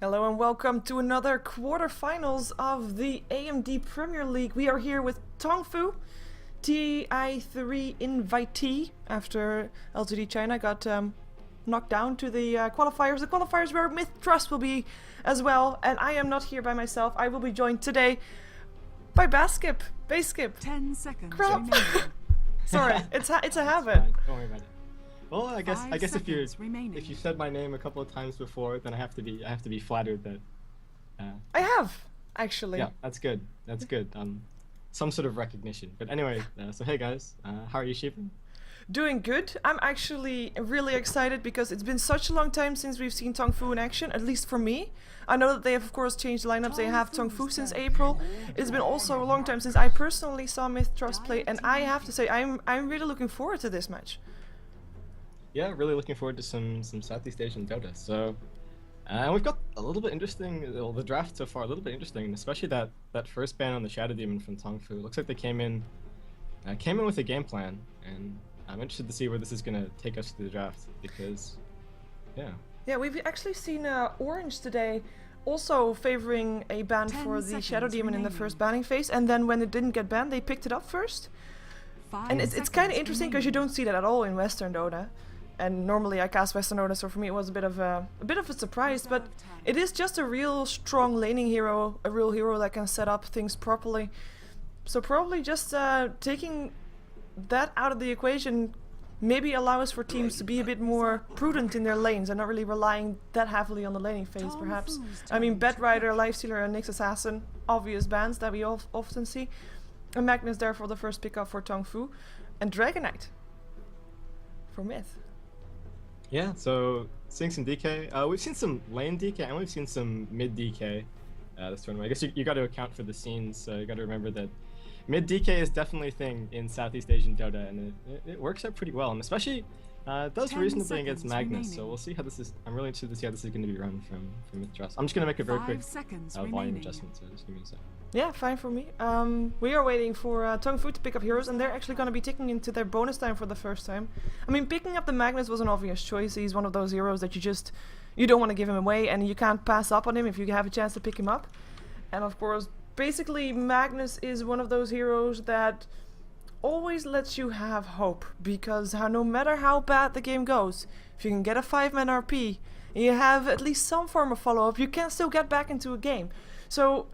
Hello and welcome to another quarterfinals of the AMD Premier League. We are here with TongFu, TI3 invitee, after LTD China got knocked down to the qualifiers. The qualifiers where MiTH will be as well, and I am not here by myself. I will be joined today by Basskip. 10 seconds Crap. remaining. Sorry, it's a habit. Fine. Don't worry about it. Well, I guess if you remaining. said my name a couple of times before, then I have to be flattered that. I have, actually. Yeah, that's good. That's good. Some sort of recognition. But anyway, so hey guys, how are you, Sheever? Doing good. I'm actually really excited because it's been such a long time since we've seen TongFu in action, at least for me. I know that they have of course changed lineups. They have TongFu since April. It's been also a long time since I personally saw MiTH play, and I have to say I'm really looking forward to this match. Yeah, really looking forward to some Southeast Asian Dota. So, we've got a little bit interesting. Well, the draft so far a little bit interesting, especially that first ban on the Shadow Demon from TongFu. Looks like they came in with a game plan, and I'm interested to see where this is gonna take us to the draft because, yeah. Yeah, we've actually seen Orange today also favoring a ban for the Shadow Demon in the first banning phase, and then when it didn't get banned, they picked it up first. And it's kind of interesting because you don't see that at all in Western Dota. And normally I cast Western Dota, so for me it was a bit of a surprise. But it is just a real strong laning hero, a real hero that can set up things properly. So probably just taking that out of the equation maybe allows for teams to be a bit more prudent in their lanes and not really relying that heavily on the laning phase, perhaps. I mean, Bedrider, Lifestealer, and Nyx Assassin, obvious bans that we often see. And Magnus therefore the first pickup for TongFu, and Dragonite for MiTH. Yeah, so seeing some DK. We've seen some lane DK and we've seen some mid DK this tournament. I guess you got to account for the scenes, so you got to remember that mid DK is definitely a thing in Southeast Asian Dota, and it works out pretty well, and especially does reasonably against Magnus. So we'll see how this is. I'm really interested to see how this is going to be run from MiTH. I'm just going to make a very quick volume adjustment, so just give me a second. Yeah, fine for me. We are waiting for TongFu to pick up heroes, and they're actually going to be ticking into their bonus time for the first time. I mean, picking up the Magnus was an obvious choice. He's one of those heroes that you don't want to give him away, and you can't pass up on him if you have a chance to pick him up. And of course, basically Magnus is one of those heroes that always lets you have hope, because no matter how bad the game goes, if you can get a 5-man RP, and you have at least some form of follow-up, you can still get back into a game. So,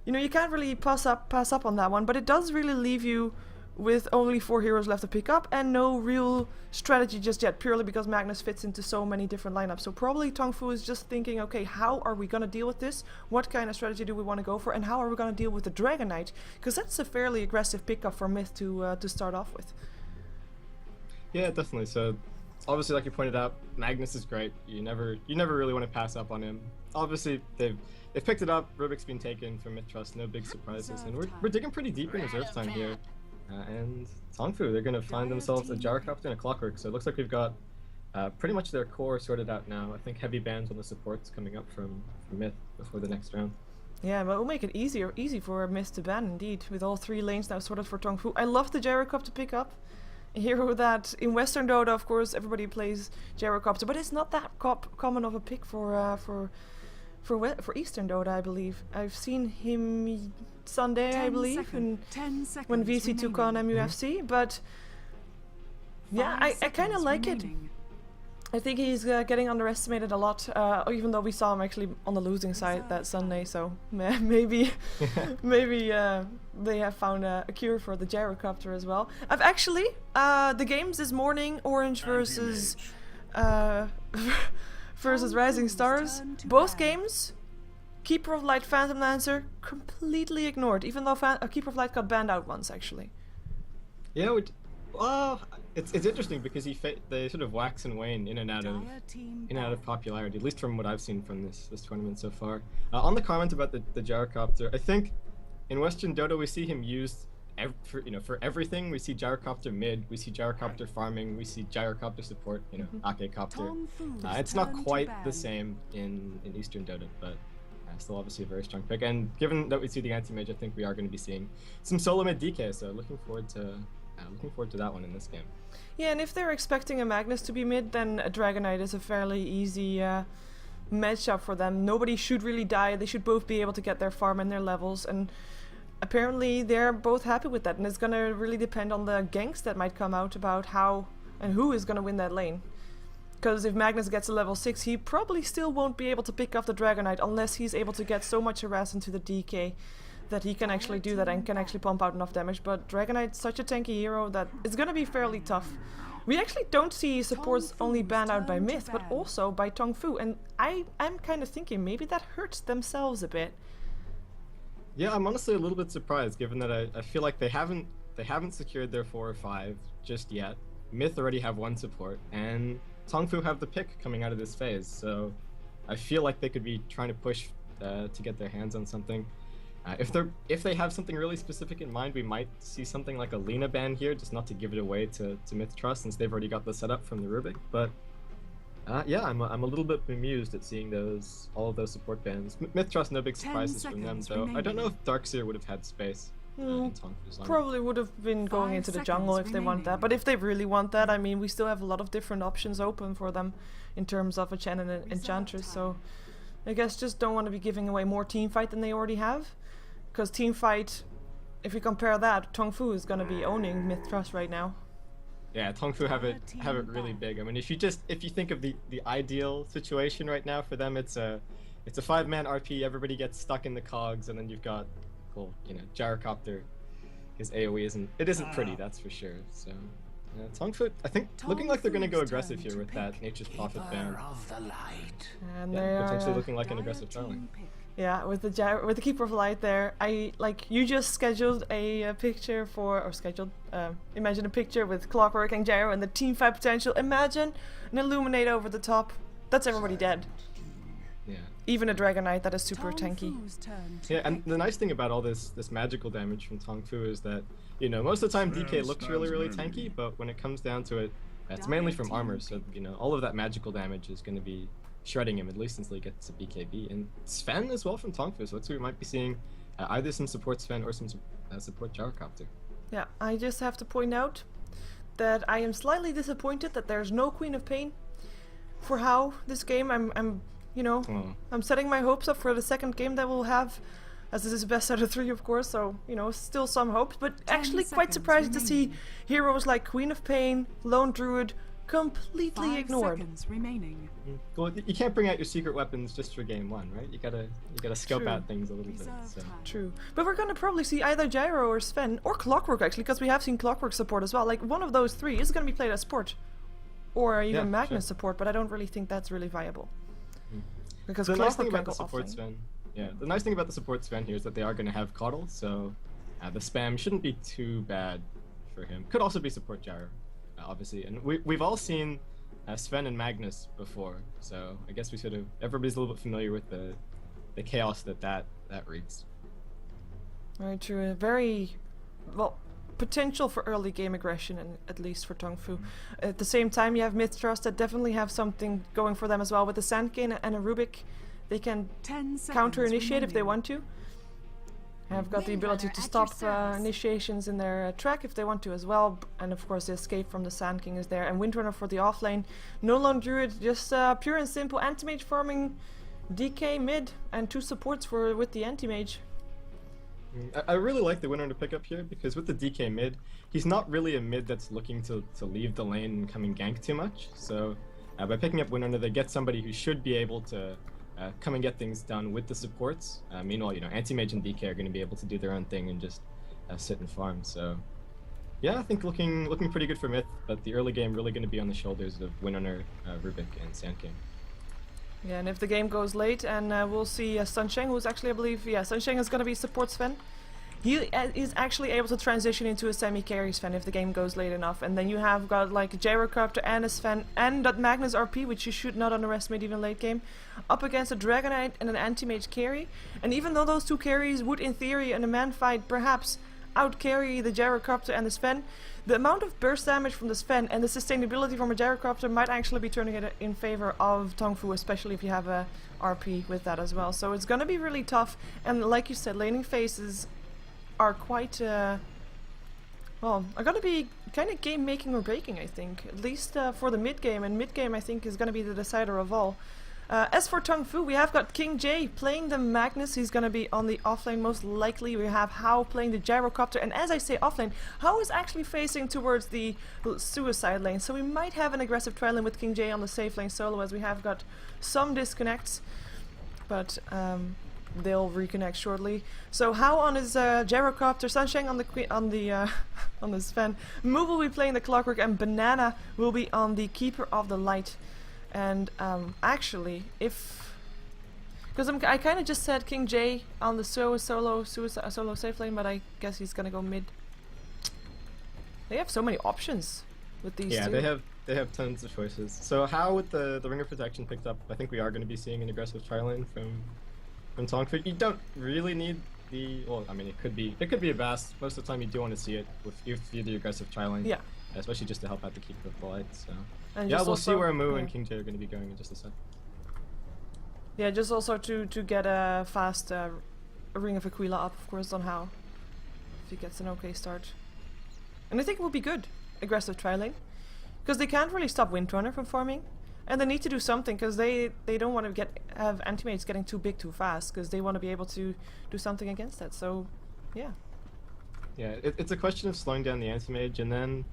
you know, you can't really pass up on that one, but it does really leave you with only 4 heroes left to pick up and no real strategy just yet, purely because Magnus fits into so many different lineups. So probably TongFu is just thinking, okay, how are we going to deal with this? What kind of strategy do we want to go for? And how are we going to deal with the Dragonite? Because that's a fairly aggressive pickup for MiTH to start off with. Yeah, definitely. So obviously, like you pointed out, Magnus is great. You never really want to pass up on him. Obviously, they've picked it up. Rubik's been taken from MiTH. No big surprises, and we're digging pretty deep in reserve time here. And TongFu, they're going to find themselves a Gyrocopter and a Clockwork. So it looks like we've got pretty much their core sorted out now. I think heavy bans on the supports coming up from MiTH before the next round. Yeah, but it will make it easy for MiTH to ban, indeed, with all 3 lanes now sorted for TongFu. I love the Gyrocopter pickup. A hero that in Western Dota, of course, everybody plays Gyrocopter, but it's not that common of a pick for Eastern Dota, I believe. I've seen him Sunday, I believe, when VC took on MUFC, but yeah, I kind of like it. I think he's getting underestimated a lot, even though we saw him actually on the losing side that Sunday, so maybe they have found a cure for the Gyrocopter as well. I've actually, the games this morning, Orange versus Rising Stars, both games, Keeper of Light, Phantom Lancer, completely ignored, even though Keeper of Light got banned out once, actually. Yeah, it's interesting because they sort of wax and wane in and out of popularity, at least from what I've seen from this tournament so far. On the comment about the Gyrocopter, I think in Western Dota we see him used for everything. We see Gyrocopter mid, we see Gyrocopter farming, we see Gyrocopter support, Ake-copter. It's not quite the same in Eastern Dota, but still obviously a very strong pick. And given that we see the anti-mage, I think we are going to be seeing some solo mid DK, so looking forward to that one in this game. Yeah, and if they're expecting a Magnus to be mid, then a Dragonite is a fairly easy matchup for them. Nobody should really die. They should both be able to get their farm and their levels, and apparently they're both happy with that, and it's gonna really depend on the ganks that might come out about how and who is gonna win that lane. Because if Magnus gets a level 6, he probably still won't be able to pick off the Dragonite unless he's able to get so much harass into the DK that he can actually do that and can actually pump out enough damage. But Dragonite's such a tanky hero that it's gonna be fairly tough. We actually don't see supports only banned out by MiTH, but also by TongFu, and I'm kind of thinking maybe that hurts themselves a bit. Yeah, I'm honestly a little bit surprised, given that I feel like they haven't secured their 4 or 5 just yet. MiTH already have 1 support, and TongFu have the pick coming out of this phase, so I feel like they could be trying to push to get their hands on something. If they have something really specific in mind, we might see something like a Lina ban here, just not to give it away to MiTH Trust, since they've already got the setup from the Rubik. But yeah, I'm a little bit bemused at seeing all of those support bans. MiTH Trust, no big surprises from them, though. I don't know if Darkseer would have had space. Probably would have been going into the jungle if they want that, but if they really want that, I mean, we still have a lot of different options open for them in terms of a Chen and an Enchantress, so I guess just don't want to be giving away more teamfight than they already have, because teamfight, if you compare that, TongFu is going to be owning MiTH Trust right now. Yeah, TongFu have it really big. I mean, if you think of the ideal situation right now for them, it's a 5-man RP, everybody gets stuck in the cogs, and then you've got, well, you know, Gyrocopter. His AoE isn't pretty, that's for sure. So TongFu, I think, looking like they're going to go aggressive here with that Nature's Prophet ban. And yeah, potentially looking like an aggressive Charlie. Yeah, with the Keeper of Light there, you just scheduled a picture imagine a picture with Clockwork and Gyro and the teamfight potential. Imagine an Illuminate over the top. That's everybody dead. Yeah. Even a Dragonite that is super tanky. Yeah, and the nice thing about all this magical damage from TongFu is that, you know, most of the time DK looks really tanky, but when it comes down to it, it's mainly from armor, so, you know, all of that magical damage is going to be shredding him, at least until he gets to BKB. And Sven as well from TongFu, so that's where we might be seeing either some support Sven or some support Gyrocopter. Yeah, I just have to point out that I am slightly disappointed that there's no Queen of Pain for how this game. I'm setting my hopes up for the second game that we'll have, as this is best out of 3, of course, so, you know, still some hopes, but actually quite surprising to see heroes like Queen of Pain, Lone Druid, completely ignored. 5 seconds remaining. Well, you can't bring out your secret weapons just for game 1, right? You gotta scope out things a little bit. So. True, but we're gonna probably see either Gyro or Sven or Clockwork, actually, because we have seen Clockwork support as well. Like, one of those 3 is gonna be played as support, or even Magnus support, but I don't really think that's really viable. Because the nice thing can about go the support offlane. Sven, the nice thing about the support Sven here is that they are going to have Coddle, so the spam shouldn't be too bad for him. Could also be support Gyro, obviously, and we've all seen Sven and Magnus before, so I guess everybody's a little bit familiar with the chaos that wreaks. Very true. Very potential for early game aggression, and at least for TongFu. At the same time, you have MiTH Trust that definitely have something going for them as well. With the Sandcane and a Rubik, they can counter initiate if they want to. Have got the ability to stop initiations in their track if they want to as well, and of course the escape from the Sand King is there. And Windrunner for the offlane. No Lone Druid, just pure and simple anti-mage farming DK mid, and 2 supports with the anti-mage. I really like the Windrunner pickup here, because with the DK mid, he's not really a mid that's looking to leave the lane and come and gank too much. So by picking up Windrunner, they get somebody who should be able to come and get things done with the supports. Meanwhile, you know, anti-mage and DK are going to be able to do their own thing and just sit and farm. So yeah, I think looking pretty good for MiTH, but the early game really going to be on the shoulders of Windrunner, Rubik, and Sand King. Yeah, and if the game goes late, and we'll see Sunsheng, who's actually, I believe, Sunsheng is going to be support Sven. He is actually able to transition into a semi-carry Sven if the game goes late enough, and then you have got like a Gyrocopter and a Sven and that Magnus RP, which you should not underestimate even late game, up against a Dragonite and an anti-mage carry. And even though those 2 carries would in theory in a man fight perhaps out-carry the Gyrocopter and the Sven, the amount of burst damage from the Sven and the sustainability from a Gyrocopter might actually be turning it in favor of TongFu, especially if you have a RP with that as well. So it's gonna be really tough, and like you said, laning phases are quite, are gonna be kind of game making or breaking, I think. At least for the mid game, and mid game I think is gonna be the decider of all. As for TongFu, we have got King J playing the Magnus. He's going to be on the offlane most likely. We have Hao playing the Gyrocopter. And as I say offlane, Hao is actually facing towards the suicide lane. So we might have an aggressive tri-lane with King J on the safe lane solo, as we have got some disconnects. But they'll reconnect shortly. So Hao on his Gyrocopter, Sunshine on the on the Sven. Moo will be playing the Clockwork, and Banana will be on the Keeper of the Light. And actually, because I kind of just said King J on the solo safe lane, but I guess he's gonna go mid. They have so many options with these two. Yeah, they have tons of choices. So how with the Ring of Protection picked up, I think we are going to be seeing an aggressive tri-lane from TongFu. You don't really need the, well, I mean, it could be a Bass. Most of the time you do want to see it with the aggressive tri-lane. Yeah. Especially just to help out the Keeper of the Light, so. And yeah, we'll see where Moo and King J are going to be going in just a sec. Yeah, just also to get a fast Ring of Aquila up, of course, on Hao. If he gets an okay start. And I think it will be good, aggressive tri-lane. Because they can't really stop Windrunner from farming. And they need to do something, because they don't want to have anti-mates getting too big too fast, because they want to be able to do something against that, so yeah. Yeah, it's a question of slowing down the anti-mage, and then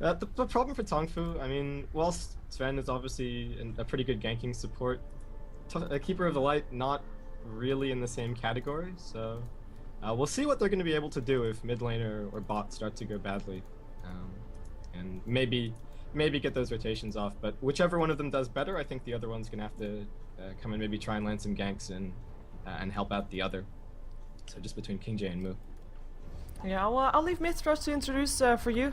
the problem for TongFu, I mean, whilst Sven is obviously a pretty good ganking support, a Keeper of the Light not really in the same category, so we'll see what they're going to be able to do if mid lane or bot start to go badly, and maybe get those rotations off. But whichever one of them does better, I think the other one's going to have to come and maybe try and land some ganks and help out the other. So just between King J and Moo. Yeah, well, I'll leave MiTH to introduce for you.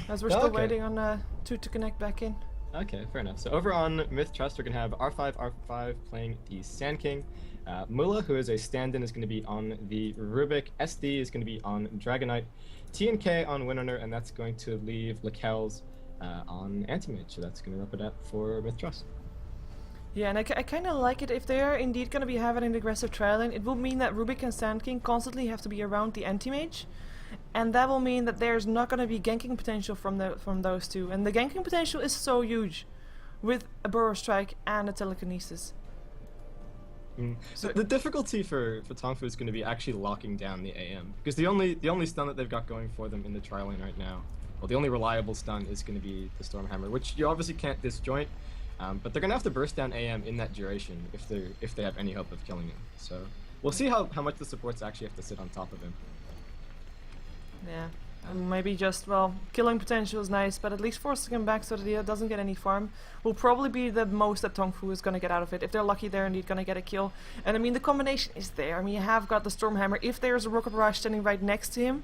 As we're still waiting on to connect back in. Okay, fair enough. So over on MiTH, we're going to have R5 playing the Sand King. Mula, who is a stand-in, is going to be on the Rubik. SD is going to be on Dragonite. TNK on Windrunner, and that's going to leave Lakel's on Anti-Mage. So that's going to wrap it up for MiTH. Yeah, and I kind of like it. If they are indeed going to be having an aggressive tri-lane, it will mean that Rubik and Sand King constantly have to be around the Anti-Mage. And that will mean that there's not going to be ganking potential from those two. And the ganking potential is so huge with a Burrow Strike and a Telekinesis. So the difficulty for TongFu is going to be actually locking down the AM. Because the only stun that they've got going for them in the tri-lane right now, well, the only reliable stun is going to be the Stormhammer, which you obviously can't disjoint. But they're going to have to burst down AM in that duration if they have any hope of killing him. So we'll see how much the supports actually have to sit on top of him. Yeah, maybe just, well, killing potential is nice, but at least forcing him back so that he doesn't get any farm will probably be the most that TongFu is going to get out of it. If they're lucky, they're indeed going to get a kill. And I mean, the combination is there. I mean, you have got the Stormhammer. If there's a Rocket Barrage standing right next to him,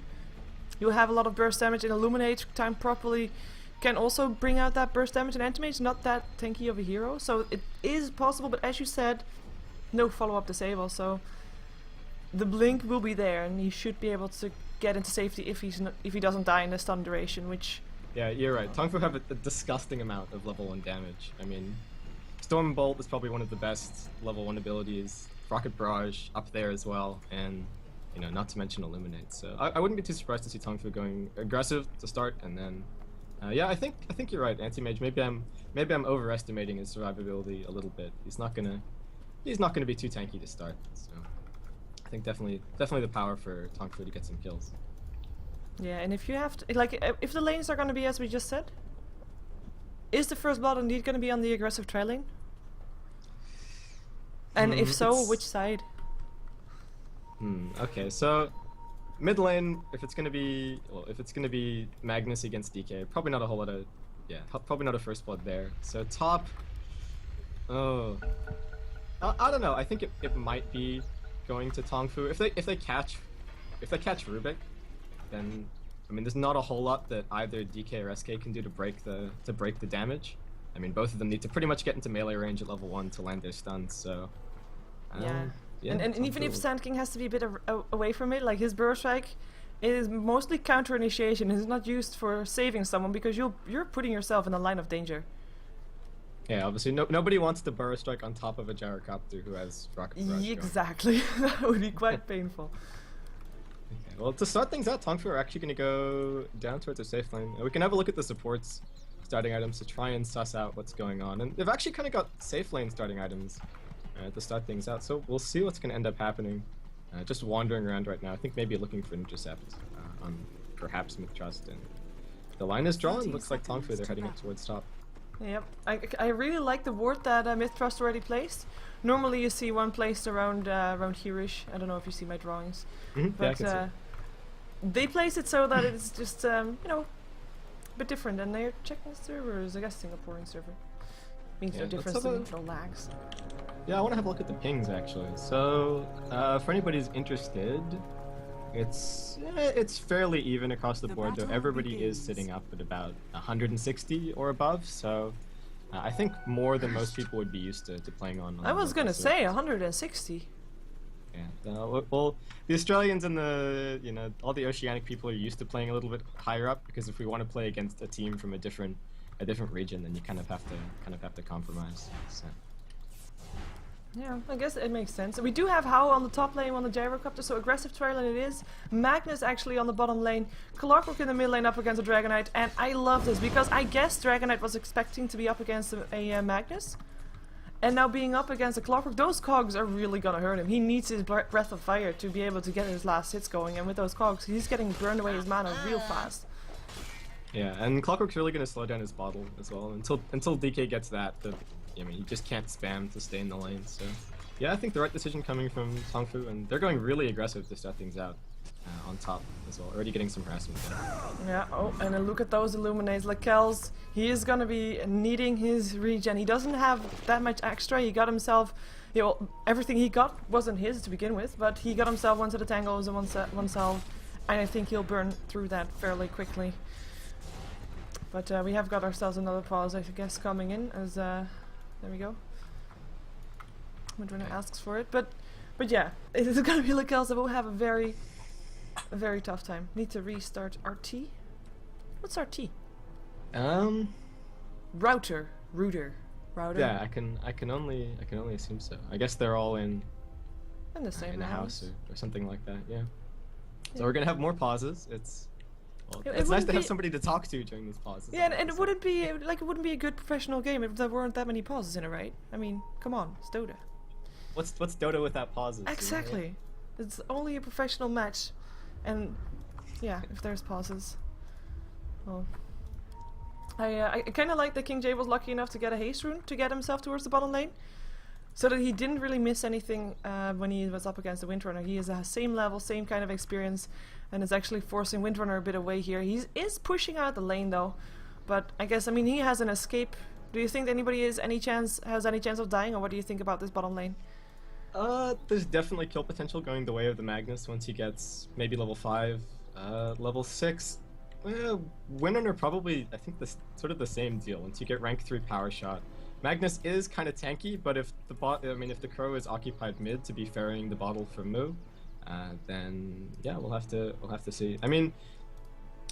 you'll have a lot of burst damage, and Illuminate timed properly can also bring out that burst damage, and Anti-Mage is not that tanky of a hero, so it is possible, but as you said, no follow-up disable, so the blink will be there, and he should be able to get into safety if he doesn't die in the stun duration, which... Yeah, you're right. TongFu have a disgusting amount of level 1 damage. I mean, Storm Bolt is probably one of the best level 1 abilities. Rocket Barrage up there as well, and, you know, not to mention Illuminate. So I wouldn't be too surprised to see TongFu going aggressive to start, and then... yeah, I think you're right, Anti-Mage. Maybe I'm overestimating his survivability a little bit. He's not gonna be too tanky to start. So I think definitely the power for TongFu to get some kills. Yeah, and if you have to, like, if the lanes are gonna be as we just said, is the first blood indeed gonna be on the aggressive tri lane? And if so, which side? Okay, so mid lane, if it's gonna be Magnus against DK, probably not a whole lot of, probably not a first blood there. So top, I don't know. I think it might be going to TongFu. If they catch Rubik, then I mean there's not a whole lot that either DK or SK can do to break the damage. I mean both of them need to pretty much get into melee range at level 1 to land their stuns. So yeah, and even if Sand King has to be a bit away from it, like his Burrow Strike is mostly counter initiation. It's not used for saving someone because you're putting yourself in a line of danger. Yeah, obviously nobody wants to Burrow Strike on top of a Gyrocopter who has Rocket Barrage. Exactly, that would be quite painful. Okay, well, to start things out, TongFu are actually going to go down towards their safe lane. We can have a look at the supports. starting items to try and suss out what's going on. And they've actually kind of got safe lane starting items to start things out. So we'll see what's going to end up happening. Just wandering around right now. I think maybe looking for intercept on perhaps MiTH. And the line is drawn. Looks like TongFu, they're heading up towards top. Yep, I really like the ward that MiTH already placed. Normally you see one placed around here-ish. I don't know if you see my drawings, but yeah, they place it so that it's just you know, a bit different. And they're checking servers. I guess Singaporean server means no difference to me, no lags. Yeah, I want to have a look at the pings actually. So for anybody who's interested, it's fairly even across the board, though everybody is sitting up at about 160 or above, so I think more than most people would be used to playing on. I was gonna say 160. Yeah, well, the Australians and the, you know, all the oceanic people are used to playing a little bit higher up, because if we want to play against a team from a different region, then you kind of have to compromise. So. Yeah, I guess it makes sense. We do have Hao on the top lane on the gyrocopter, so aggressive trail lane it is. Magnus actually on the bottom lane. Clockwork in the mid lane up against a Dragonite, and I love this because I guess Dragonite was expecting to be up against a Magnus. And now being up against a Clockwork, those cogs are really gonna hurt him. He needs his breath of fire to be able to get his last hits going, and with those cogs, he's getting burned away his mana real fast. Yeah, and Clockwork's really gonna slow down his bottle as well until DK gets that. I mean, he just can't spam to stay in the lane, so... Yeah, I think the right decision coming from TongFu, and they're going really aggressive to start things out on top as well. Already getting some harassment there. Yeah, oh, and then look at those Illuminates. Lekels, he is gonna be needing his regen. He doesn't have that much extra. He got himself... You know, everything he got wasn't his to begin with, but he got himself one set of tangos and one salve, and I think he'll burn through that fairly quickly. But we have got ourselves another pause, I guess, coming in as... There we go. Madrina asks for it, but yeah, it is gonna be like else that will have a very tough time. Need to restart RT. What's RT? Router. Yeah, I can only assume so. I guess they're all in the same in a house or something like that. Yeah. So Yeah. we're gonna have more pauses. It's nice to have somebody to talk to during these pauses. Yeah, and it wouldn't be a good professional game if there weren't that many pauses in it, right? I mean, come on, it's Dota. What's Dota without pauses? Exactly. You know? It's only a professional match, and yeah, if there's pauses. Well, I kind of like that King J was lucky enough to get a haste rune to get himself towards the bottom lane, so that he didn't really miss anything when he was up against the Windrunner. He is the same level, same kind of experience, and is actually forcing Windrunner a bit away here. He is pushing out the lane though, but I guess, I mean, he has an escape. Do you think anybody has any chance of dying, or what do you think about this bottom lane? There's definitely kill potential going the way of the Magnus once he gets maybe level 5, level 6. Windrunner probably, I think this sort of the same deal. Once you get rank 3 power shot, Magnus is kind of tanky, but if the Crow is occupied mid to be ferrying the bottle from Mu, then yeah, we'll have to see. I mean,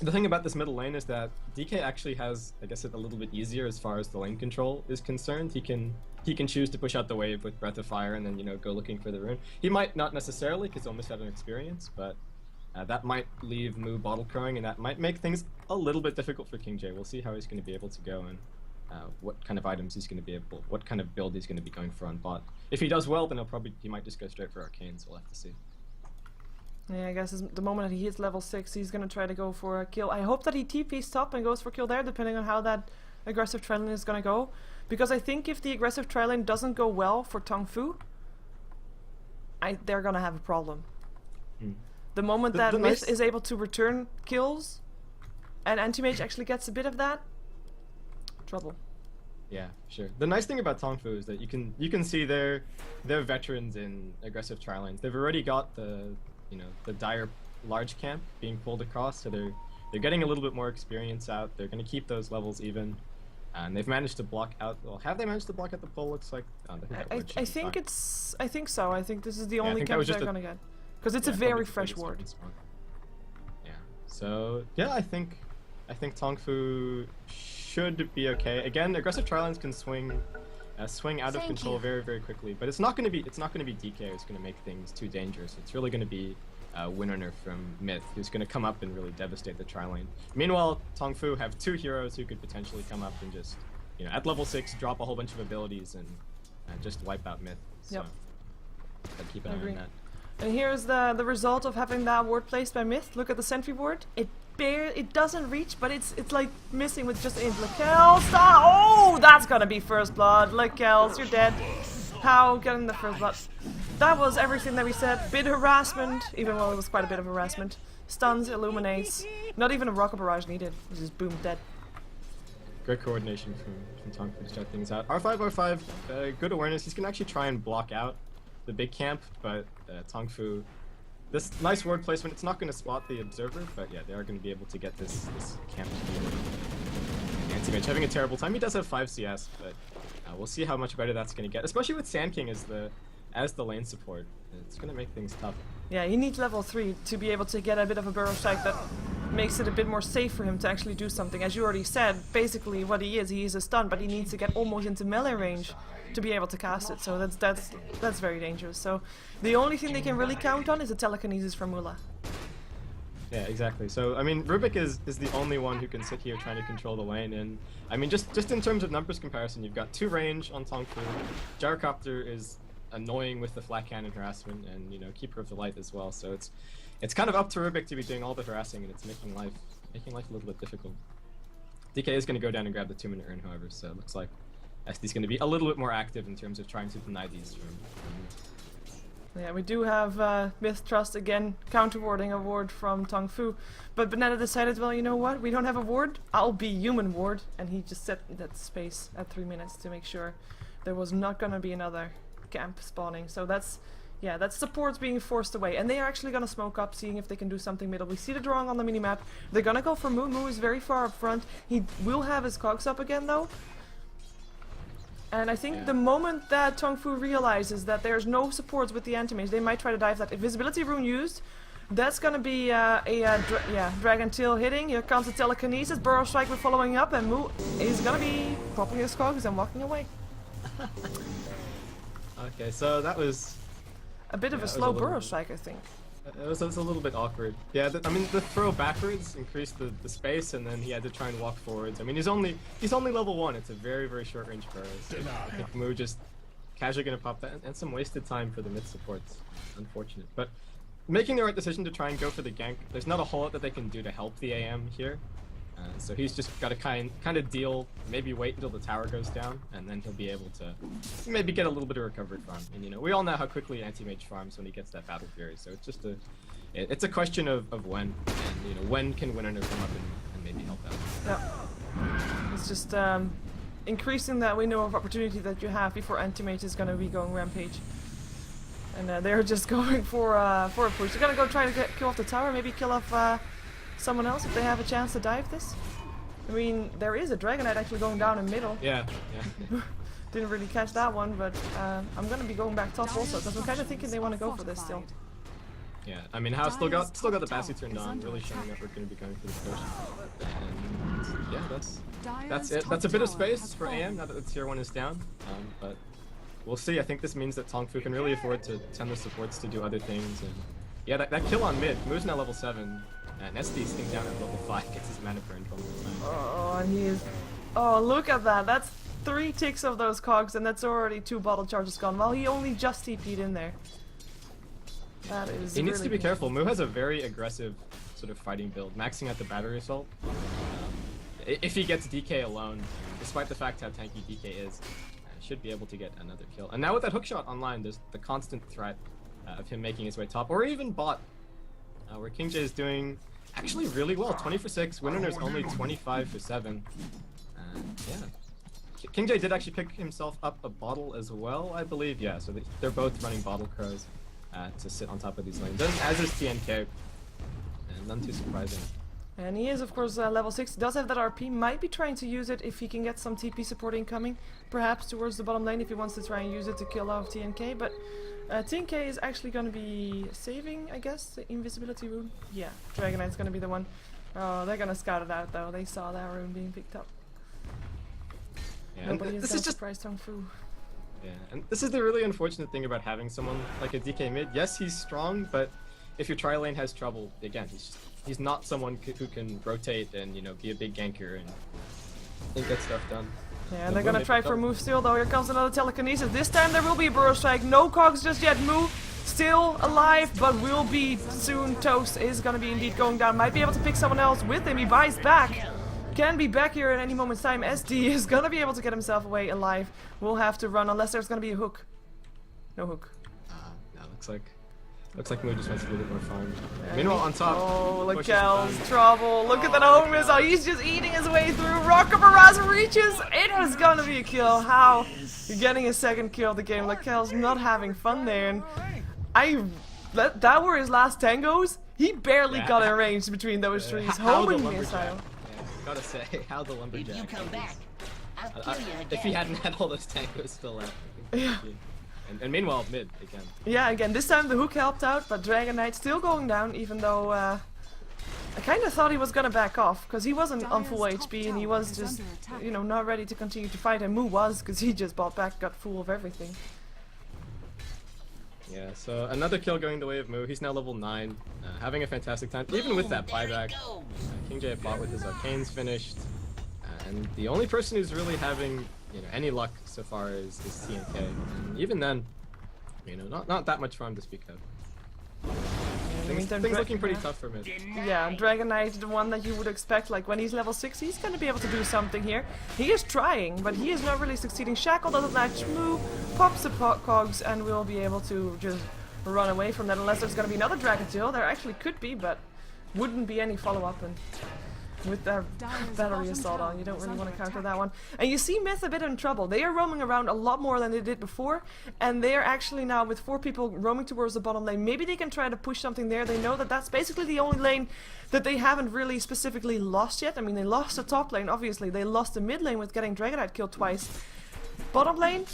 the thing about this middle lane is that DK actually has, I guess, it a little bit easier as far as the lane control is concerned. He can choose to push out the wave with Breath of Fire and then, you know, go looking for the rune. He might not necessarily, because he'll miss out on experience, but that might leave Mu bottle crowing, and that might make things a little bit difficult for King J. We'll see how he's going to be able to go and what kind of items he's going to be able, what kind of build he's going to be going for on bot. If he does well, then he might just go straight for Arcane, so we'll have to see. Yeah, I guess the moment that he hits level 6, he's gonna try to go for a kill. I hope that he TP's top and goes for kill there, depending on how that aggressive trialing is gonna go. Because I think if the aggressive trialing doesn't go well for TongFu, they're gonna have a problem. The moment that MiTH is able to return kills, and Anti-Mage actually gets a bit of that, trouble. Yeah, sure. The nice thing about TongFu is that you can see they're veterans in aggressive trialings. They've already got the dire large camp being pulled across, so they're getting a little bit more experience out. They're going to keep those levels even, and they've managed to block out. Well, have they managed to block out the pull? Looks like. I think so. I think this is the only camp they're going to get, because it's a very fresh ward. Yeah. So yeah, I think TongFu should be okay. Again, aggressive trialings can swing out of control very, very quickly, but it's not going to be DK who's going to make things too dangerous. It's really going to be Winner from MiTH, who's going to come up and really devastate the tri-lane. Meanwhile, TongFu have 2 heroes who could potentially come up and just, you know, at level 6, drop a whole bunch of abilities and just wipe out MiTH. So, Yep. gotta keep an eye on that. And here's the result of having that ward placed by MiTH. Look at the sentry ward. It doesn't reach, but it's like missing with just int. Lekels, oh, that's gonna be first blood. Lekels, you're dead. How getting the first blood? That was everything that we said. Bit harassment, even though it was quite a bit of harassment. Stuns, illuminates. Not even a rocket barrage needed. It was just boom, dead. Great coordination from TongFu to start things out. R5, good awareness. He's gonna actually try and block out the big camp, but TongFu, this nice ward placement, it's not going to spot the observer, but yeah, they are going to be able to get this camp to Anti-Mage having a terrible time. He does have 5 CS, but we'll see how much better that's going to get, especially with Sand King as the lane support. It's going to make things tough. Yeah, he needs level 3 to be able to get a bit of a burrow strike that makes it a bit more safe for him to actually do something. As you already said, basically what he is a stun, but he needs to get almost into melee range to be able to cast it, so that's very dangerous. So the only thing they can really count on is a telekinesis from Mula. Yeah, exactly. So I mean, Rubik is the only one who can sit here trying to control the lane, and I mean, just in terms of numbers comparison, you've got 2 range on TongFu. Gyrocopter is annoying with the flat cannon harassment, and you know, Keeper of the Light as well. So it's kind of up to Rubik to be doing all the harassing, and it's making life a little bit difficult. DK is going to go down and grab the 2-minute urn, however, so it looks like SD's going to be a little bit more active in terms of trying to deny these from Yeah, we do have MiTH Trust again counter-warding a ward from TongFu, but Banana decided, well, you know what, we don't have a ward, I'll be human ward, and he just set that space at 3 minutes to make sure there was not going to be another camp spawning. So that's supports being forced away, and they are actually going to smoke up, seeing if they can do something middle. We see the drawing on the minimap. They're going to go for Moo. Moo is very far up front. He will have his cogs up again though. And I think the moment that TongFu realizes that there's no supports with the anti-mage, they might try to dive that. Invisibility rune used, that's gonna be Dragon Tail hitting. Here comes the telekinesis, Burrow Strike we're following up, and Moo is gonna be popping his cogs and walking away. Okay, so that was a bit of a slow Burrow Strike, I think. It was a little bit awkward. Yeah, I mean, the throw backwards increased the space, and then he had to try and walk forwards. I mean, he's only level 1. It's a very short range burrow. So I think Moo just casually gonna pop that, and some wasted time for the mid supports. Unfortunate, but making the right decision to try and go for the gank. There's not a whole lot that they can do to help the AM here, so he's just got to kind of deal. Maybe wait until the tower goes down, and then he'll be able to maybe get a little bit of recovery farm. And you know, we all know how quickly Anti-Mage farms when he gets that Battle Fury. So it's just it's a question of when, and you know, when can Winner come up and maybe help out. Yeah, it's just increasing that window of opportunity that you have before Anti-Mage is going to be going rampage. And they're just going for a push. They're going to go try to kill off the tower, maybe kill off someone else if they have a chance to dive this. I mean, there is a Dragon Knight actually going down in middle. Yeah. Didn't really catch that one, but I'm gonna be going back top also, because I'm kind of thinking they want to go for this still. Yeah, I mean, House still got the Basskip turned on, really showing that we're going to be going for the push. And yeah, that's it. That's a bit of space for AM now that the tier 1 is down, but we'll see. I think this means that TongFu can really afford to send the supports to do other things. And yeah, that kill on mid. Moo's now level 7. And SD's staying down at level 5, gets his mana burned one more time. Oh, and he is... Oh, look at that. That's 3 ticks of those cogs, and that's already 2 bottle charges gone. Well, he only just TP'd in there. That is He needs really to be good. careful. Moo has a very aggressive sort of fighting build, maxing out the battery assault. If he gets DK alone, despite the fact how tanky DK is, should be able to get another kill. And now with that hookshot online, there's the constant threat of him making his way top, or even bot, where King J is doing actually really well. 20 for 6, Winner's only 25 for 7. Yeah. King J did actually pick himself up a bottle as well, I believe. Yeah, so they're both running bottle crows to sit on top of these lanes. And as is TNK, and none too surprising. And he is, of course, level 6. Does have that RP. Might be trying to use it if he can get some TP support incoming. Perhaps towards the bottom lane if he wants to try and use it to kill off TNK. But TNK is actually going to be saving, I guess, the invisibility rune. Yeah, Dragon Knight's going to be the one. Oh, they're going to scout it out, though. They saw that rune being picked up. Yeah, Nobody is this going is to just surprise TongFu. Yeah, and this is the really unfortunate thing about having someone like a DK mid. Yes, he's strong, but if your tri-lane has trouble, again, he's not someone who can rotate and, you know, be a big ganker and get stuff done. Yeah, and they're gonna try for move still though. Here comes another telekinesis. This time there will be a burrow strike. No cogs just yet. Move still alive, but will be soon. Toast is gonna be indeed going down. Might be able to pick someone else with him. He buys back. Can be back here at any moment's time. SD is gonna be able to get himself away alive. We'll have to run unless there's gonna be a hook. No hook. No, looks like Moo just wants to do a bit more farm. Meanwhile, on top. Oh, Lakel's trouble. Look at that home missile. He's just eating his way through. Rocket Barrage reaches. It is gonna be a kill. How? You're getting a second kill of the game. Lakel's not having fun there. And that were his last tangos. He barely got a range between those trees. Homing missile. Yeah, gotta say, how the lumberjack. If you come back, I'll kill you again. If he hadn't had all those tangos still left. Yeah. And meanwhile, mid again. Yeah, again, this time the hook helped out, but Dragon Knight still going down, even though I kind of thought he was gonna back off, because he wasn't on full HP and he was just, you know, not ready to continue to fight, and Moo was, because he just bought back, got full of everything. Yeah, so another kill going the way of Moo. He's now level 9, having a fantastic time, even with that buyback. King J bought with his arcanes finished, and the only person who's really having, you know, any luck so far is TNK, and even then, you know, not that much farm to speak of. Things looking pretty tough for mid. Yeah, Dragon Knight, the one that you would expect, like when he's level 6, he's gonna be able to do something here. He is trying, but he is not really succeeding. Shackle doesn't match Moo, pops the cogs, and will be able to just run away from that unless there's gonna be another Dragon Tail. There actually could be, but wouldn't be any follow-up, and with their battery assault on, you don't really want to counter that one. And you see MiTH a bit in trouble. They are roaming around a lot more than they did before, and they are actually now with 4 people roaming towards the bottom lane. Maybe they can try to push something there. They know that that's basically the only lane that they haven't really specifically lost yet. I mean, they lost the top lane, obviously. They lost the mid lane with getting Dragon Knight killed twice. Bottom lane,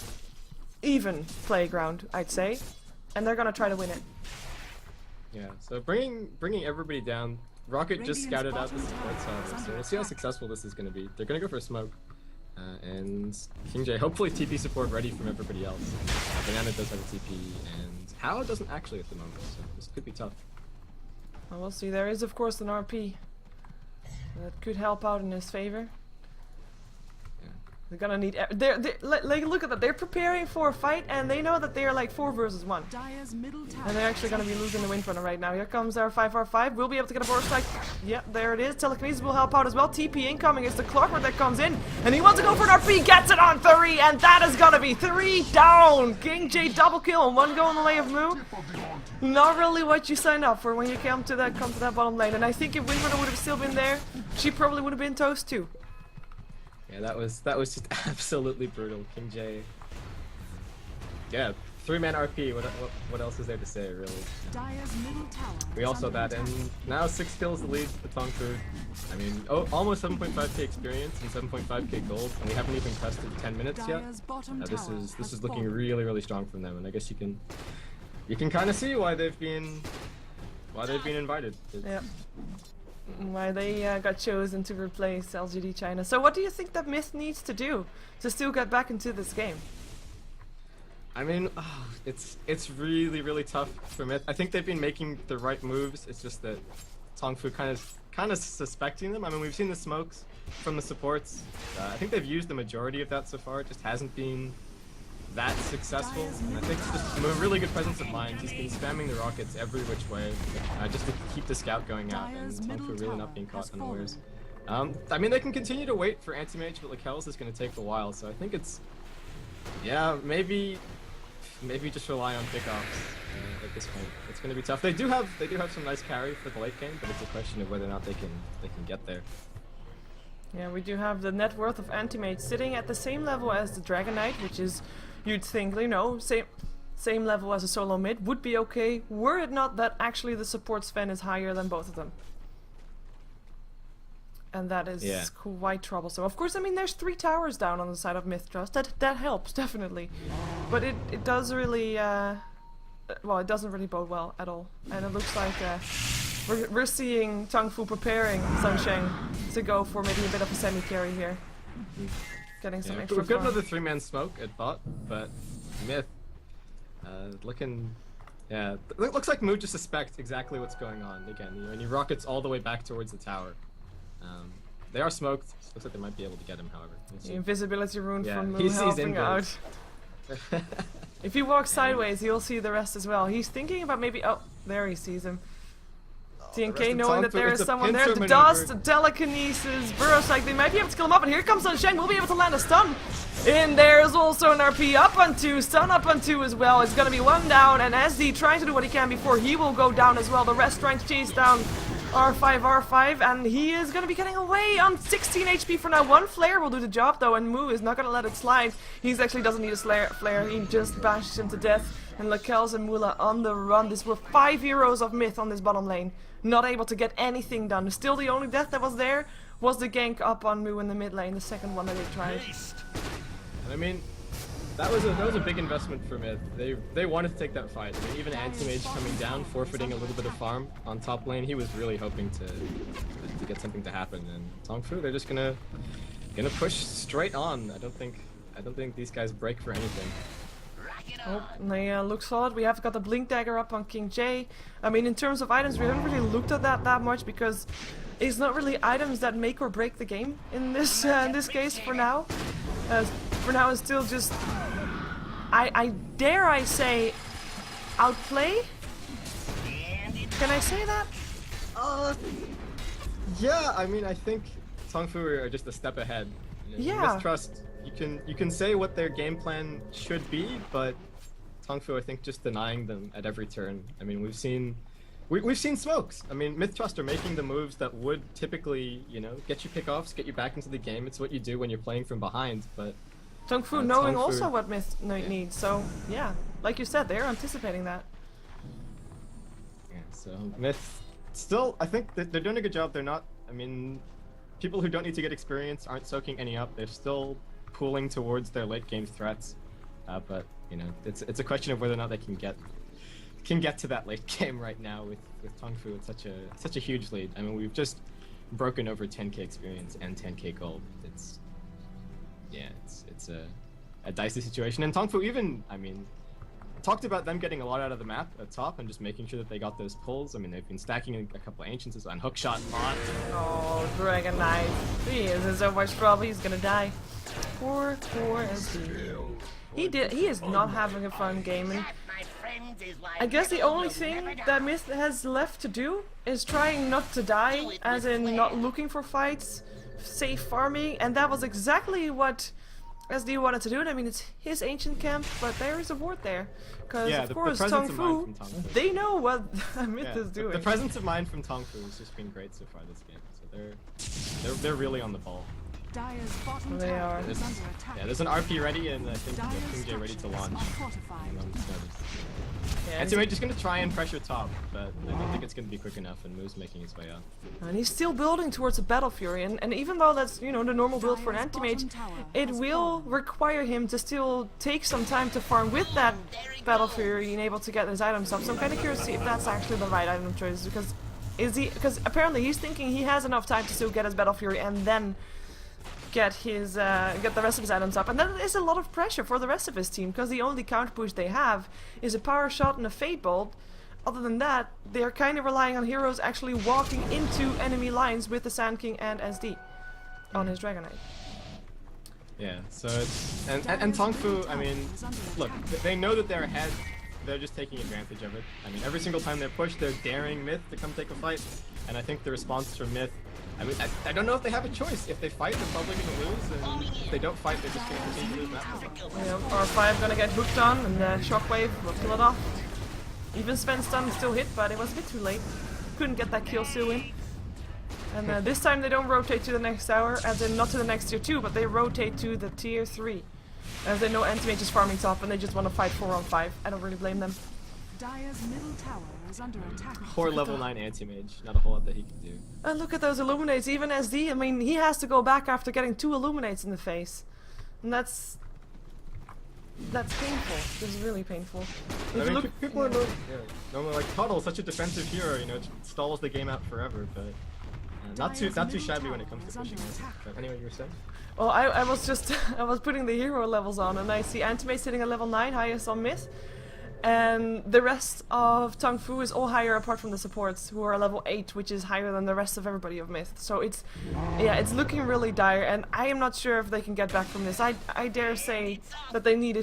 even playground, I'd say. And they're gonna try to win it. Yeah, so bringing everybody down. Rocket just scouted out the support side, so we'll see how successful this is going to be. They're going to go for a smoke, and King J hopefully TP support ready from everybody else. Banana does have a TP, and How doesn't actually at the moment, so this could be tough. Well, we'll see. There is of course an RP that could help out in his favor. They're gonna need. Like, look at that. They're preparing for a fight, and they know that they are like 4 versus 1. And they're actually gonna be losing the wind runner right now. Here comes our 5R5. We'll be able to get a burst strike. Yep, there it is. Telekinesis will help out as well. TP incoming is the Clockwork that comes in, and he wants to go for an RP. Gets it on 3, and that is gonna be 3 down. King J double kill, and 1 go in the way of Moo. Not really what you sign up for when you come to that bottom lane. And I think if Windrunner would have still been there, she probably would have been toast too. Yeah, that was just absolutely brutal. King J. Yeah, 3-man RP. What else is there to say, really? We all saw that, and now 6 kills the lead for TongFu. I mean, almost 7.5k experience and 7.5k gold, and we haven't even tested 10 minutes yet. This is looking really strong from them, and I guess you can kind of see why they've been invited. Yeah. Why they got chosen to replace LGD China. So what do you think that MiTH needs to do to still get back into this game? I mean, it's really tough for MiTH. I think they've been making the right moves. It's just that TongFu kind of suspecting them. I mean, we've seen the smokes from the supports. I think they've used the majority of that so far. It just hasn't been that successful, and I think it's just a really good presence of mind. He's been spamming the rockets every which way, just to keep the scout going out, and TongFu really not being caught unawares. I mean, they can continue to wait for anti-mage, but Lakel's is going to take a while, so I think it's, yeah, maybe just rely on pickoffs at this point. It's going to be tough. They do have some nice carry for the late game, but it's a question of whether or not they can get there. Yeah, we do have the net worth of anti-mage sitting at the same level as the Dragon Knight, which is, you'd think, you know, same level as a solo mid would be okay, were it not that actually the support Sven is higher than both of them. And that is quite troublesome. Of course, I mean, there's 3 towers down on the side of MiTH Trust. That helps, definitely. But it does really, well, it doesn't really bode well at all. And it looks like we're seeing TongFu preparing Sunshine to go for maybe a bit of a semi-carry here. Getting some extra We've got another 3-man smoke at bot, but MiTH looking Yeah, looks like Moo just suspects exactly what's going on again. You know, and he rockets all the way back towards the tower. They are smoked. Looks like they might be able to get him, however. The invisibility rune Yeah, from Moo he sees helping out. invis. If he walks sideways, he'll see the rest as well. He's thinking about maybe... Oh, there he sees him. TNK knowing that there is someone there. The dust, telekinesis, burrows, like they might be able to kill him up. And here comes Sunshine. We'll be able to land a stun. In there's also an RP up on 2, stun up on 2 as well. It's gonna be 1 down, and SD trying to do what he can before he will go down as well. The rest trying to chase down R5, and he is gonna be getting away on 16 HP for now. 1 flare will do the job though, and Moo is not gonna let it slide. He's actually doesn't need a flare. He just bashes him to death. And Lakels and Mula on the run. This were 5 heroes of MiTH on this bottom lane. Not able to get anything done. Still the only death that was there was the gank up on Moo in the mid lane, the second one that they tried. I mean, that was a big investment for MiTH. They wanted to take that fight. I mean, even Anti-Mage coming down, forfeiting a little bit of farm on top lane, he was really hoping to get something to happen. And TongFu, they're just gonna push straight on. I don't think these guys break for anything. Oh, they look solid. We have got the Blink Dagger up on King J. I mean, in terms of items, we haven't really looked at that much because it's not really items that make or break the game in this case for now. For now, it's still just, I dare I say, outplay? Can I say that? Yeah. I mean, I think TongFu are just a step ahead. You know, Yeah. Mistrust. You can say what their game plan should be, but TongFu, I think, just denying them at every turn. I mean, we've seen smokes. I mean, MiTH are making the moves that would typically, you know, get you pickoffs, get you back into the game. It's what you do when you're playing from behind. But TongFu knowing TongFu, also what MiTH needs, so yeah, like you said, they're anticipating that. yeah, so MiTH still, I think that they're doing a good job. They're not. I mean, people who don't need to get experience aren't soaking any up. They're still pooling towards their late game threats, but you know, it's a question of whether or not they can get to that late game right now with TongFu at such a huge lead. I mean, we've just broken over 10k experience and 10k gold. It's a dicey situation, and TongFu even, I mean, talked about them getting a lot out of the map at top and just making sure that they got those pulls. I mean, they've been stacking a couple of ancients as well, and hookshot on. Oh, Dragon Knight. He is in so much trouble, he's gonna die. Poor SD. He is not having a fun game, and I guess the only thing that MiTH has left to do is trying not to die, as in not looking for fights, safe farming, and that was exactly what SD wanted to do. And I mean, it's his ancient camp, but there is a ward there. Because, Yeah, of the course, presence of mind TongFu, from TongFu. they know what MiTH is The doing. presence of mind from TongFu has just been great so far this game. So they're really on the ball. Dire's bottom They tower are. is under attack. Yeah, there's an RP ready, and I think Dire's King J ready to structures launch. are fortified. Yeah, Anti-Mage just gonna try and pressure top, but I don't think it's gonna be quick enough, and Moo's making his way up. and he's still building towards a Battle Fury, and even though that's, you know, the normal build for an anti-mage, it will require him to still take some time to farm with that Battle Fury and able to get his items up. So I'm kind of curious to see if that's actually the right item choice, because apparently he's thinking he has enough time to still get his Battle Fury and then get the rest of his items up, and that is a lot of pressure for the rest of his team, because the only counter push they have is a power shot and a fade bolt. Other than that, they're kind of relying on heroes actually walking into enemy lines with the Sand King and SD on his Dragon Knight. Yeah, so it's and TongFu, I mean, look, they know that they're ahead. They're just taking advantage of it. I mean, every single time they're pushed, they're daring MiTH to come take a fight, and I think the response from MiTH, I mean, I don't know if they have a choice. If they fight, they're probably going to lose, and if they don't fight, they're just going to continue to lose matches. Yeah, R5 gonna get hooked on, and Shockwave will kill it off. Even Sven's stun still hit, but it was a bit too late. Couldn't get that kill still in. And this time they don't rotate to the next tower, as in not to the next tier 2, but they rotate to the tier 3. As they know Anti-Mage is farming top and they just want to fight 4-on-5. I don't really blame them. Dire's middle tower is under attack. Poor level 9 Anti-Mage, not a whole lot that he can do. And look at those Illuminates, even SD, I mean, he has to go back after getting 2 Illuminates in the face. And that's painful. This is really painful. If I you mean, look, people are normally like, Toddle, such a defensive hero, you know, it stalls the game out forever, but not too shabby when it comes to pushing it. But anyway, you were saying? well, I was just I was putting the hero levels on, and I see Anti-Mage sitting at level 9, highest on MiTH. And the rest of TongFu is all higher apart from the supports, who are level 8, which is higher than the rest of everybody of MiTH. So it's, yeah, it's looking really dire, and I am not sure if they can get back from this. I dare say that they need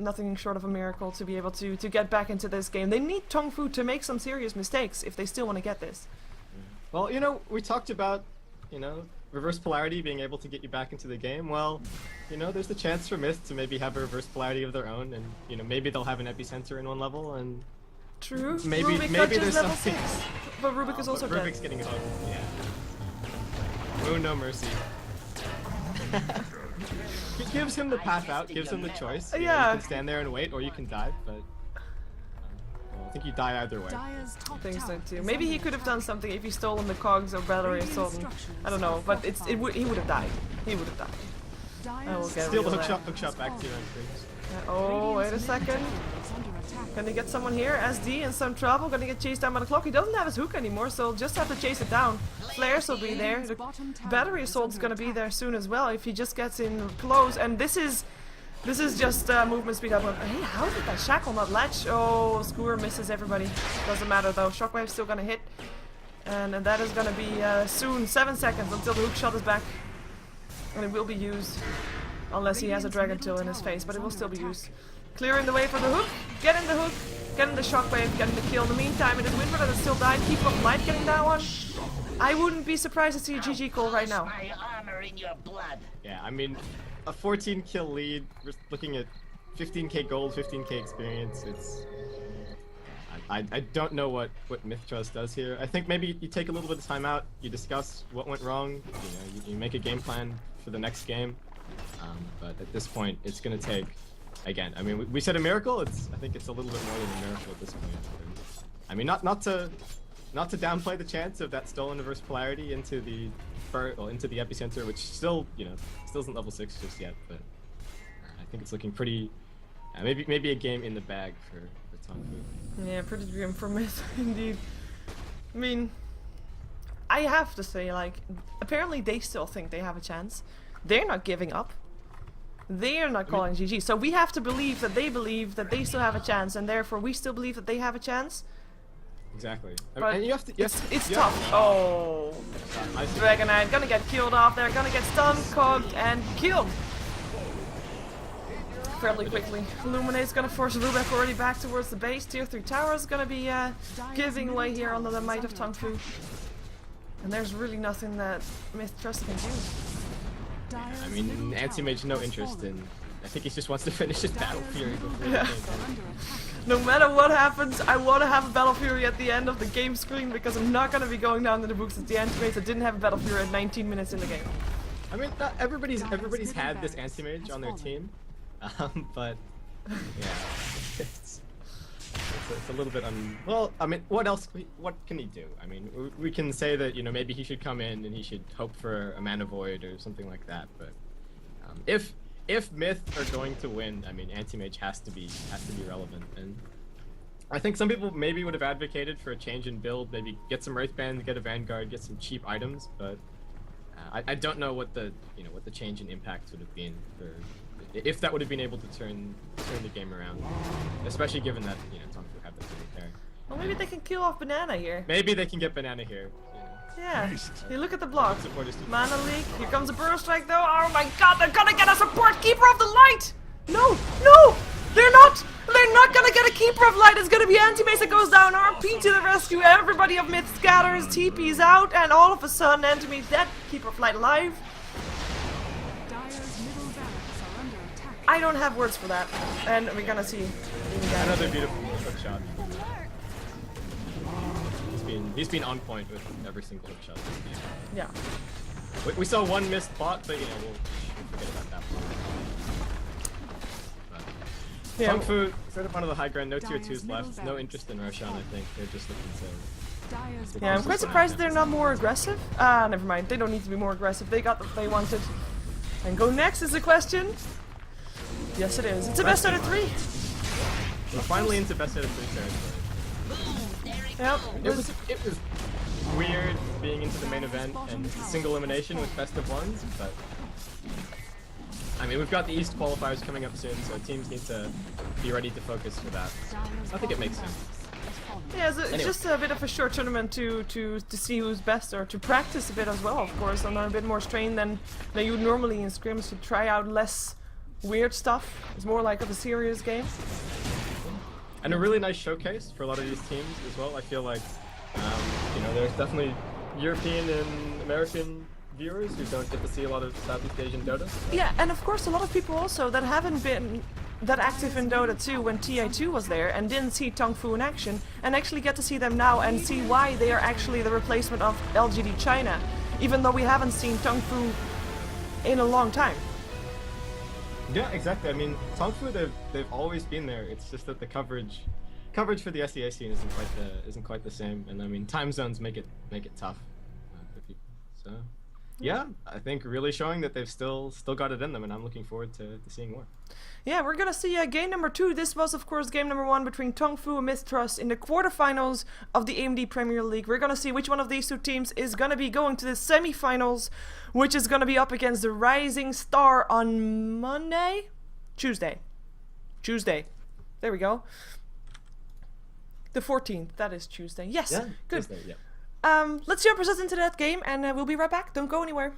nothing short of a miracle to be able to get back into this game. They need TongFu to make some serious mistakes if they still want to get this. Well, you know, we talked about, you know, reverse polarity being able to get you back into the game. Well, you know, there's the chance for MiTH to maybe have a reverse polarity of their own, and you know, maybe they'll have an epicenter in one level, and True. maybe Rubik there's level something. 6, but Rubik is also dead. Rubik's getting his own. Yeah. Moon, no mercy. It gives him the path out, gives him the choice. You know, Yeah. you can stand there and wait, or you can dive, but I think you die either way. Dire's top I think so tower too. is Maybe he under could have done attack. something if he stolen the cogs or battery assault. I don't know, but he would have died. He would have died. I will Dire's get Steal the rid of hook that. shot back to you, I'm sure. Oh, wait a second. is under attack. Gonna get someone here. SD in some trouble. Gonna get chased down by the clock. He doesn't have his hook anymore, so he'll just have to chase it down. Flares will be there. The Bottom tower battery is assault's under gonna be attack. there soon as well if he just gets in close. And this is just movement speed up. Hey, how did that shackle not latch? Oh, Skewer misses everybody. Doesn't matter though. Shockwave's still gonna hit. And that is gonna be soon. 7 seconds until the hook shot is back. And it will be used. Unless he has a Dragon Tail in his face, but it will still be used. Clearing the way for the hook. Getting the hook. Getting the shockwave. Getting the kill. In the meantime, it is Winter that still died. Keep up light getting that one. I wouldn't be surprised to see a GG call right now. My honor in your blood. Yeah, I mean, a 14 kill lead, we're looking at 15k gold, 15k experience. It's I don't know what MiTH Trust does here. I think maybe you take a little bit of time out, you discuss what went wrong, you know, you make a game plan for the next game. But at this point, it's gonna take, again, I mean, we said a miracle. I think it's a little bit more than a miracle at this point. I mean, not to downplay the chance of that stolen reverse polarity into the epicenter, which still, you know, still isn't level 6 just yet. But I think it's looking pretty. Maybe a game in the bag for TongFu. Yeah, pretty grim for MiTH, indeed. I mean, I have to say, like, apparently they still think they have a chance. They're not giving up. They're not calling GG. So we have to believe that they still have a chance, and therefore we still believe that they have a chance. Exactly. But and you have to. it's tough. Oh, I see. Dragonite gonna get killed off there. Gonna get stunned, cogged, and killed. Fairly quickly. Illuminate's gonna force Rubik already back towards the base. Tier 3 tower is gonna be giving way here under the might of TongFu. And there's really nothing that MiTH Trust can do. I mean, Anti-Mage no interest in. I think he just wants to finish his Battle Fury before the game ends. No matter what happens, I want to have a Battle Fury at the end of the game screen because I'm not going to be going down to the books as the Anti-Mages that didn't have a Battle Fury at 19 minutes in the game. I mean, everybody's had this Anti-Mage on their team, but yeah, it's a little bit well, I mean, what can he do? I mean, we can say that, you know, maybe he should come in and he should hope for a Mana Void or something like that, but if MiTH are going to win, I mean, Anti-Mage has to be relevant, and I think some people maybe would have advocated for a change in build, maybe get some Wraithband, get a Vanguard, get some cheap items, but I don't know what the change in impact would have been for if that would have been able to turn the game around, especially given that, you know, TongFu have the repair. Well, maybe they can kill off Banana here. Maybe they can get Banana here. Yeah. Hey, look at the block. Supporters do. Mana leak. Here comes a Burrow Strike though. Oh my god, they're gonna get a support Keeper of the Light! No! No! They're not! They're not gonna get a Keeper of Light. It's gonna be Anti-Mace that goes down. RP to the rescue. Everybody of MiTH scatters. TP's out. And all of a sudden, Anti-Mace dead. Keeper of Light alive. Dire's middle barracks are under attack. I don't have words for that. And we're gonna see. Another beautiful hook shot. He's been on point with every single hook shot this game. Yeah. We saw one missed bot, but you know, we'll forget about that one. Yeah. TongFu, sort of one of the high ground, no tier 2s left, no interest in Roshan, I think. They're just looking to... Dire's Yeah, I'm quite surprised they're not more aggressive. Ah, never mind. They don't need to be more aggressive. They got what they wanted. And go next is the question. Yes, it is. It's a best out of 3. We're finally into best out of 3 territory. Yep. It was weird being into the main event and single elimination with best of 1s, but I mean, we've got the East qualifiers coming up soon, so teams need to be ready to focus for that. I think it makes sense. Yeah, so it's Anyway. just a bit of a short tournament to see who's best, or to practice a bit as well, of course, under a bit more strain than you would normally in scrims, to try out less weird stuff. It's more like of a serious game. And a really nice showcase for a lot of these teams as well. I feel like, you know, there's definitely European and American viewers who don't get to see a lot of Southeast Asian Dota. Yeah, and of course a lot of people also that haven't been that active in Dota 2 when TI2 was there and didn't see TongFu in action, and actually get to see them now and see why they are actually the replacement of LGD China, even though we haven't seen TongFu in a long time. Yeah, exactly. I mean, TongFu, they've always been there. It's just that the coverage for the SEA scene isn't quite the same, and I mean, time zones make it tough for people. So, yeah, I think really showing that they've still got it in them, and I'm looking forward to seeing more. Yeah, we're gonna see game number 2. This was, of course, game number 1 between TongFu and MiTH in the quarterfinals of the AMD Premier League. We're gonna see which one of these two teams is gonna be going to the semifinals, which is gonna be up against the Rising Star on Tuesday. There we go. The 14th. That is Tuesday. Yes. Yeah, Good. Tuesday, yeah. Let's jump ourselves into that game, and we'll be right back. Don't go anywhere.